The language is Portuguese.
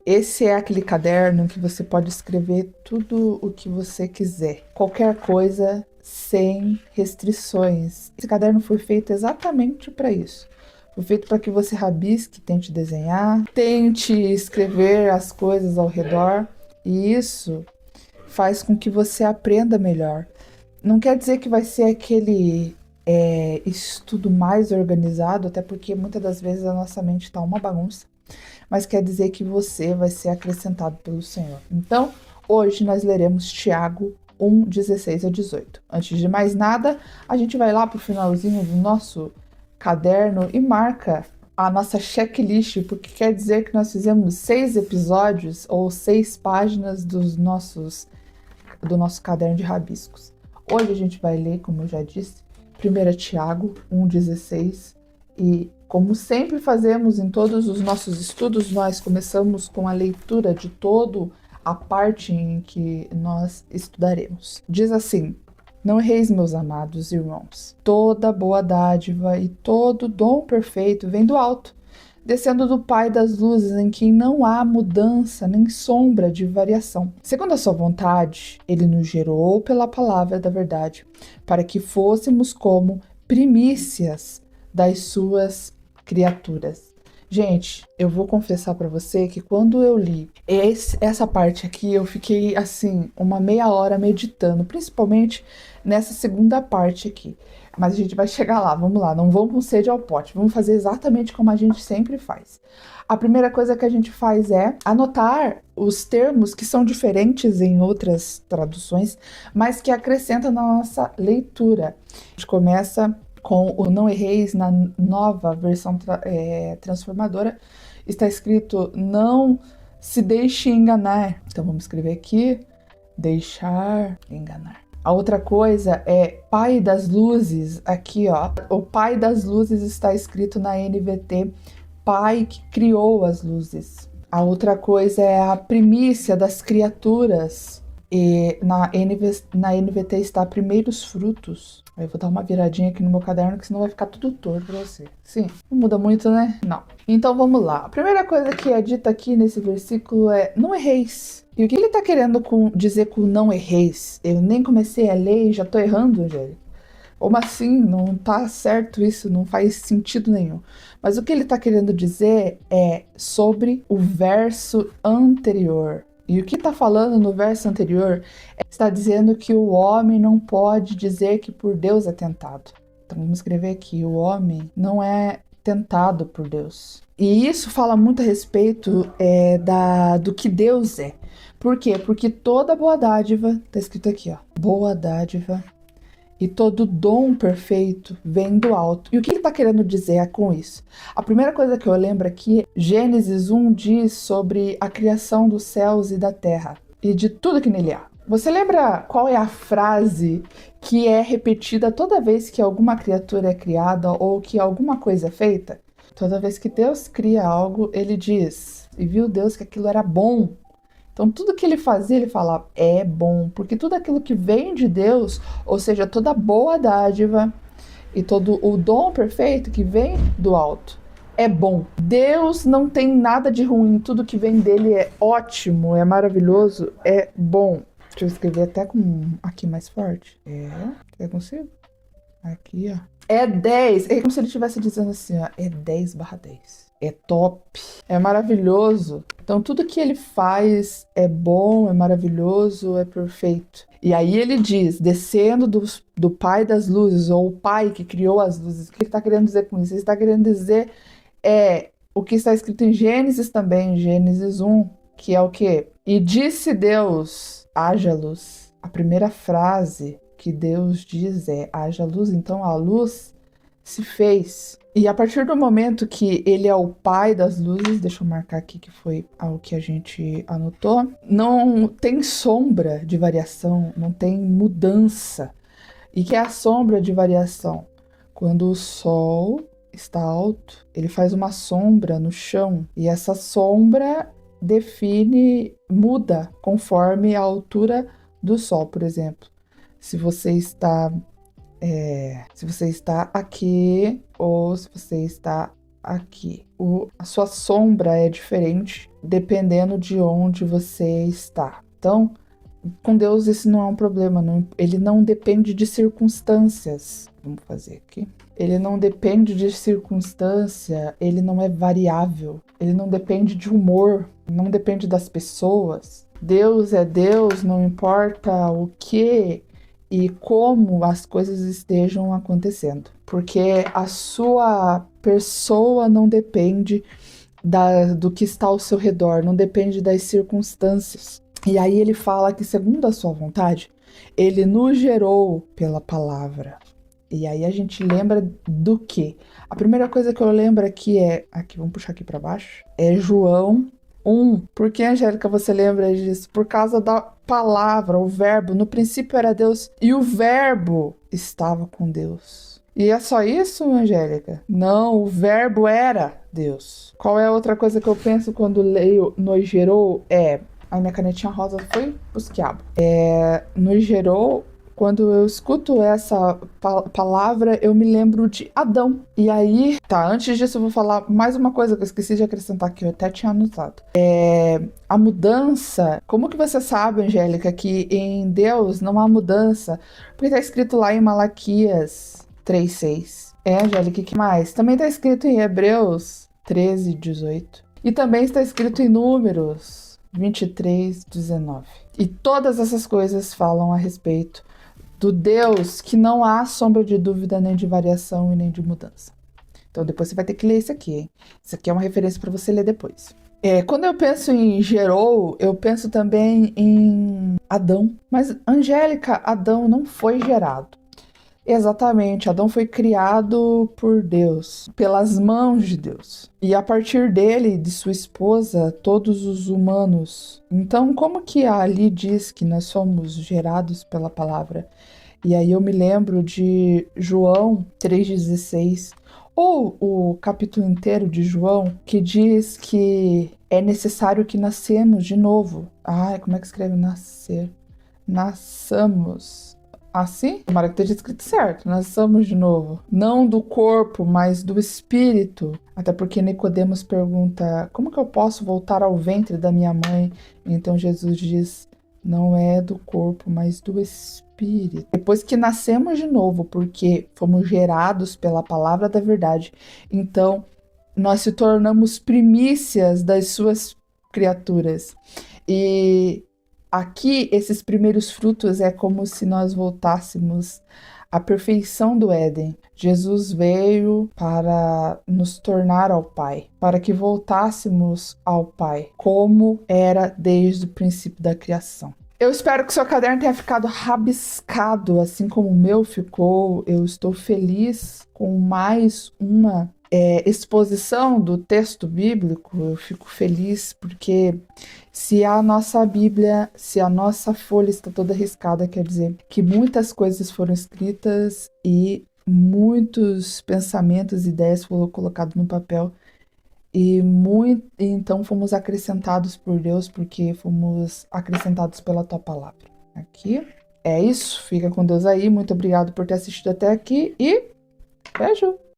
Esse é aquele caderno que você pode escrever tudo o que você quiser, qualquer coisa sem restrições. Esse caderno foi feito exatamente para isso. Foi feito para que você rabisque, tente desenhar, tente escrever as coisas ao redor, e isso faz com que você aprenda melhor. Não quer dizer que vai ser aquele estudo mais organizado, até porque muitas das vezes a nossa mente está uma bagunça, mas quer dizer que você vai ser acrescentado pelo Senhor. Então, hoje nós leremos Tiago 1, 16 a 18. Antes de mais nada, a gente vai lá para o finalzinho do nosso caderno e marca a nossa checklist, porque quer dizer que nós fizemos 6 episódios ou 6 páginas do nosso caderno de rabiscos. Hoje a gente vai ler, como eu já disse, 1 Tiago 1,16, e como sempre fazemos em todos os nossos estudos, nós começamos com a leitura de toda a parte em que nós estudaremos. Diz assim: não erreis, meus amados irmãos, toda boa dádiva e todo dom perfeito vem do alto, descendo do Pai das luzes, em quem não há mudança nem sombra de variação. Segundo a sua vontade, ele nos gerou pela palavra da verdade, para que fôssemos como primícias das suas criaturas. Gente, eu vou confessar para você que quando eu li essa parte aqui, eu fiquei assim, uma meia hora meditando, principalmente nessa segunda parte aqui. Mas a gente vai chegar lá, vamos lá, não vamos com sede ao pote, vamos fazer exatamente como a gente sempre faz. A primeira coisa que a gente faz é anotar os termos que são diferentes em outras traduções, mas que acrescentam na nossa leitura. A gente começa com o não erreis. Na nova versão transformadora, está escrito não se deixe enganar. Então vamos escrever aqui, deixar enganar. A outra coisa é Pai das Luzes, aqui ó, o Pai das Luzes está escrito na NVT, Pai que criou as luzes. A outra coisa é a primícia das criaturas, e na NVT está primeiros frutos. Eu vou dar uma viradinha aqui no meu caderno, que senão vai ficar tudo torto pra você. Sim, não muda muito, né? Não. Então vamos lá. A primeira coisa que é dita aqui nesse versículo é não erreis. E o que ele tá querendo dizer com não erreis? Eu nem comecei a ler e já tô errando, Angélica. Como assim? Não tá certo isso, não faz sentido nenhum. Mas o que ele tá querendo dizer é sobre o verso anterior. E o que está falando no verso anterior está dizendo que o homem não pode dizer que por Deus é tentado. Então vamos escrever aqui, o homem não é tentado por Deus. E isso fala muito a respeito do que Deus é. Por quê? Porque toda boa dádiva, está escrito aqui, ó, boa dádiva e todo dom perfeito vem do alto. E o que ele está querendo dizer com isso? A primeira coisa que eu lembro aqui, Gênesis 1 diz sobre a criação dos céus e da terra e de tudo que nele há. Você lembra qual é a frase que é repetida toda vez que alguma criatura é criada ou que alguma coisa é feita? Toda vez que Deus cria algo, ele diz, e viu Deus que aquilo era bom. Então, tudo que ele fazia, ele falava, é bom, porque tudo aquilo que vem de Deus, ou seja, toda boa dádiva e todo o dom perfeito que vem do alto, é bom. Deus não tem nada de ruim, tudo que vem dele é ótimo, é maravilhoso, é bom. Deixa eu escrever até com aqui mais forte. É consigo? Aqui, ó. É 10, é como se ele estivesse dizendo assim, ó, é 10/10. É top, é maravilhoso. Então tudo que ele faz é bom, é maravilhoso, é perfeito. E aí ele diz, descendo do Pai das luzes, ou o Pai que criou as luzes. O que ele está querendo dizer com isso? Ele está querendo dizer o que está escrito em Gênesis também, Gênesis 1, que é o quê? E disse Deus, haja luz. A primeira frase que Deus diz é haja luz, então a luz se fez. E a partir do momento que ele é o pai das luzes, deixa eu marcar aqui que foi algo que a gente anotou, não tem sombra de variação, não tem mudança. E que é a sombra de variação? Quando o sol está alto, ele faz uma sombra no chão, e essa sombra muda conforme a altura do sol, por exemplo. Se você está aqui ou se você está aqui. A sua sombra é diferente dependendo de onde você está. Então, com Deus esse não é um problema, ele não depende de circunstâncias. Vamos fazer aqui. Ele não depende de circunstância, ele não é variável, ele não depende de humor, não depende das pessoas. Deus é Deus, não importa o que e como as coisas estejam acontecendo, porque a sua pessoa não depende do que está ao seu redor, não depende das circunstâncias. E aí ele fala que, segundo a sua vontade, ele nos gerou pela palavra. E aí a gente lembra do quê? A primeira coisa que eu lembro aqui vamos puxar aqui para baixo, é João 1. Por que, Angélica, você lembra disso? Por causa da palavra, o verbo. No princípio era Deus e o verbo estava com Deus. E é só isso, Angélica? Não, o verbo era Deus. Qual é a outra coisa que eu penso quando leio nos gerou? A minha canetinha rosa foi pros quiabos. Nos gerou, quando eu escuto essa palavra, eu me lembro de Adão. E aí, antes disso eu vou falar mais uma coisa que eu esqueci de acrescentar, que eu até tinha anotado. A mudança, como que você sabe, Angélica, que em Deus não há mudança? Porque tá escrito lá em Malaquias 3:6. Angélica, o que mais? Também está escrito em Hebreus 13:18. E também está escrito em Números 23:19. E todas essas coisas falam a respeito do Deus que não há sombra de dúvida, nem de variação e nem de mudança. Então depois você vai ter que ler isso aqui, hein? Isso aqui é uma referência para você ler depois. Quando eu penso em gerou, eu penso também em Adão. Mas, Angélica, Adão não foi gerado. Exatamente, Adão foi criado por Deus, pelas mãos de Deus. E a partir dele e de sua esposa, todos os humanos. Então, como que ali diz que nós somos gerados pela palavra? E aí eu me lembro de João 3:16, ou o capítulo inteiro de João, que diz que é necessário que nascemos de novo. Como é que escreve nascer? Nasçamos. Assim? Tomara que esteja escrito certo. Nasçamos de novo. Não do corpo, mas do espírito. Até porque Nicodemos pergunta: como que eu posso voltar ao ventre da minha mãe? Então Jesus diz: não é do corpo, mas do espírito. Depois que nascemos de novo, porque fomos gerados pela palavra da verdade, então nós se tornamos primícias das suas criaturas. E aqui, esses primeiros frutos é como se nós voltássemos à perfeição do Éden. Jesus veio para nos tornar ao Pai, para que voltássemos ao Pai, como era desde o princípio da criação. Eu espero que seu caderno tenha ficado rabiscado, assim como o meu ficou. Eu estou feliz com mais uma exposição do texto bíblico. Eu fico feliz porque se a nossa Bíblia, se a nossa folha está toda riscada, quer dizer que muitas coisas foram escritas e muitos pensamentos e ideias foram colocados no papel e então fomos acrescentados por Deus, porque fomos acrescentados pela tua palavra. Aqui é isso, fica com Deus aí, muito obrigado por ter assistido até aqui e beijo!